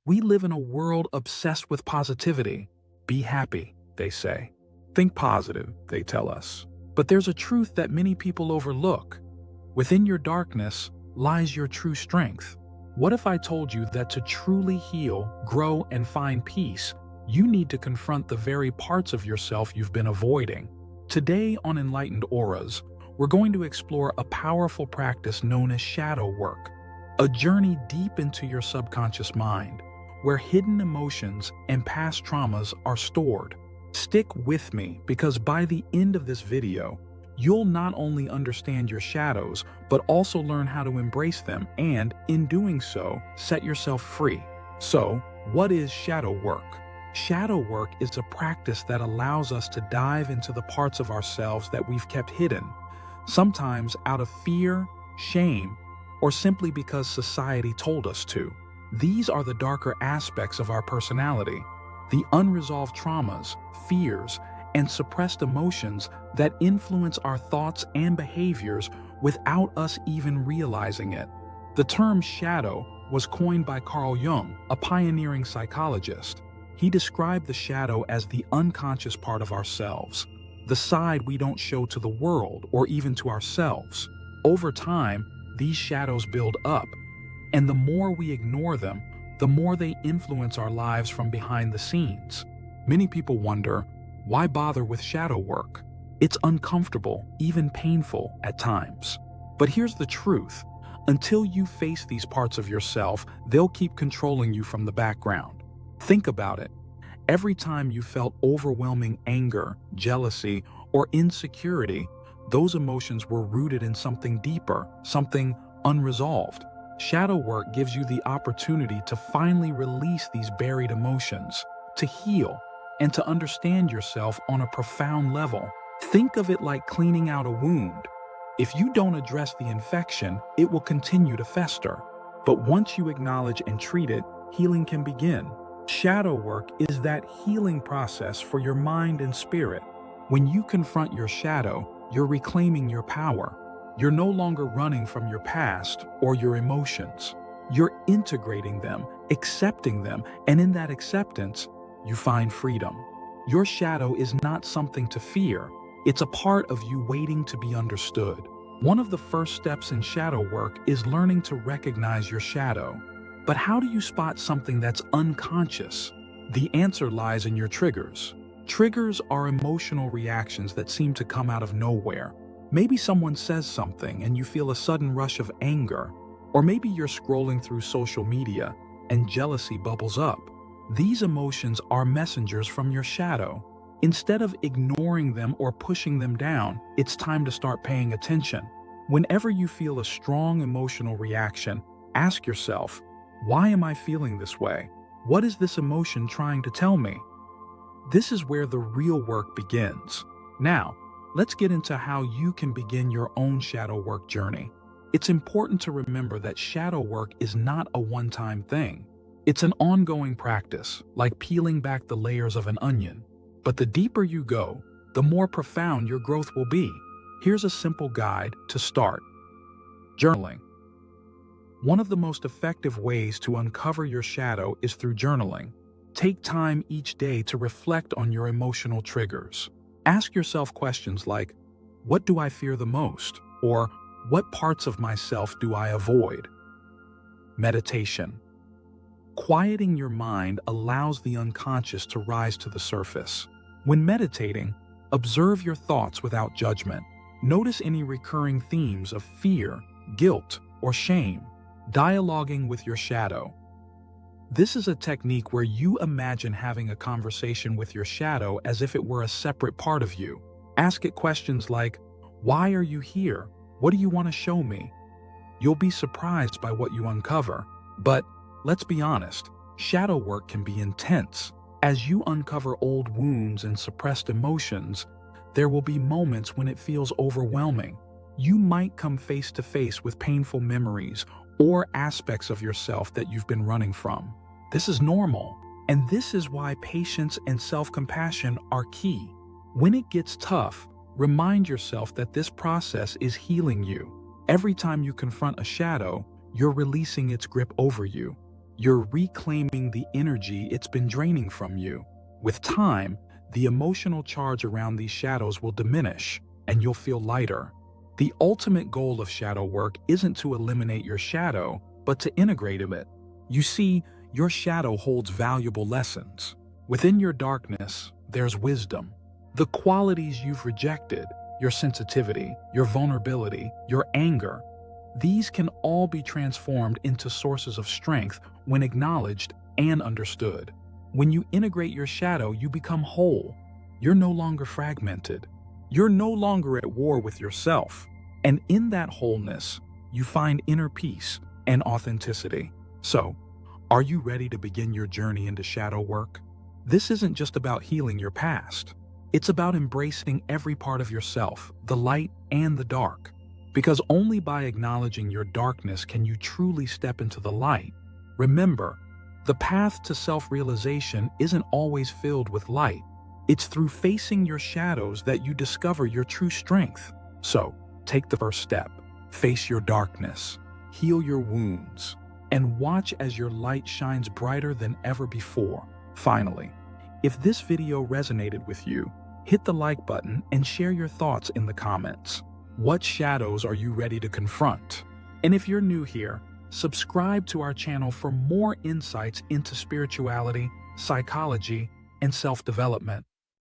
We live in a world obsessed with positivity. Be happy, they say. Think positive, they tell us. But there's a truth that many people overlook. Within your darkness lies your true strength. What if I told you that to truly heal, grow, and find peace, you need to confront the very parts of yourself you've been avoiding? Today on Enlightened Auras, we're going to explore a powerful practice known as shadow work, a journey deep into your subconscious mind, where hidden emotions and past traumas are stored. Stick with me because by the end of this video, you'll not only understand your shadows, but also learn how to embrace them and, in doing so, set yourself free. So, what is shadow work? Shadow work is a practice that allows us to dive into the parts of ourselves that we've kept hidden, sometimes out of fear, shame, or simply because society told us to. These are the darker aspects of our personality, the unresolved traumas, fears, and suppressed emotions that influence our thoughts and behaviors without us even realizing it. The term shadow was coined by Carl Jung, a pioneering psychologist. He described the shadow as the unconscious part of ourselves, the side we don't show to the world or even to ourselves. Over time, these shadows build up, and the more we ignore them, the more they influence our lives from behind the scenes. Many people wonder, why bother with shadow work? It's uncomfortable, even painful at times. But here's the truth. Until you face these parts of yourself, they'll keep controlling you from the background. Think about it. Every time you felt overwhelming anger, jealousy, or insecurity, those emotions were rooted in something deeper, something unresolved. Shadow work gives you the opportunity to finally release these buried emotions, to heal, and to understand yourself on a profound level. Think of it like cleaning out a wound. If you don't address the infection, it will continue to fester. But once you acknowledge and treat it, healing can begin. Shadow work is that healing process for your mind and spirit. When you confront your shadow, you're reclaiming your power. You're no longer running from your past or your emotions. You're integrating them, accepting them, and in that acceptance, you find freedom. Your shadow is not something to fear. It's a part of you waiting to be understood. One of the first steps in shadow work is learning to recognize your shadow. But how do you spot something that's unconscious? The answer lies in your triggers. Triggers are emotional reactions that seem to come out of nowhere. Maybe someone says something and you feel a sudden rush of anger, or maybe you're scrolling through social media and jealousy bubbles up. These emotions are messengers from your shadow. Instead of ignoring them or pushing them down, it's time to start paying attention. Whenever you feel a strong emotional reaction, ask yourself, why am I feeling this way? What is this emotion trying to tell me? This is where the real work begins. Now, let's get into how you can begin your own shadow work journey. It's important to remember that shadow work is not a one-time thing. It's an ongoing practice, like peeling back the layers of an onion. But the deeper you go, the more profound your growth will be. Here's a simple guide to start. Journaling. One of the most effective ways to uncover your shadow is through journaling. Take time each day to reflect on your emotional triggers. Ask yourself questions like, what do I fear the most? Or, what parts of myself do I avoid? Meditation. Quieting your mind allows the unconscious to rise to the surface. When meditating, observe your thoughts without judgment. Notice any recurring themes of fear, guilt, or shame. Dialoguing with your shadow. This is a technique where you imagine having a conversation with your shadow as if it were a separate part of you. Ask it questions like, why are you here? What do you want to show me? You'll be surprised by what you uncover. But let's be honest, shadow work can be intense. As you uncover old wounds and suppressed emotions, there will be moments when it feels overwhelming. You might come face to face with painful memories or aspects of yourself that you've been running from. This is normal, and this is why patience and self-compassion are key. When it gets tough, remind yourself that this process is healing you. Every time you confront a shadow, you're releasing its grip over you. You're reclaiming the energy it's been draining from you. With time, the emotional charge around these shadows will diminish, and you'll feel lighter. The ultimate goal of shadow work isn't to eliminate your shadow, but to integrate it. You see, your shadow holds valuable lessons. Within your darkness, there's wisdom. The qualities you've rejected, your sensitivity, your vulnerability, your anger, these can all be transformed into sources of strength when acknowledged and understood. When you integrate your shadow, you become whole. You're no longer fragmented. You're no longer at war with yourself. And in that wholeness, you find inner peace and authenticity. So, are you ready to begin your journey into shadow work? This isn't just about healing your past. It's about embracing every part of yourself, the light and the dark. Because only by acknowledging your darkness can you truly step into the light. Remember, the path to self-realization isn't always filled with light. It's through facing your shadows that you discover your true strength. So, take the first step. Face your darkness, heal your wounds, and watch as your light shines brighter than ever before. Finally, if this video resonated with you, hit the like button and share your thoughts in the comments. What shadows are you ready to confront? And if you're new here, subscribe to our channel for more insights into spirituality, psychology, and self-development.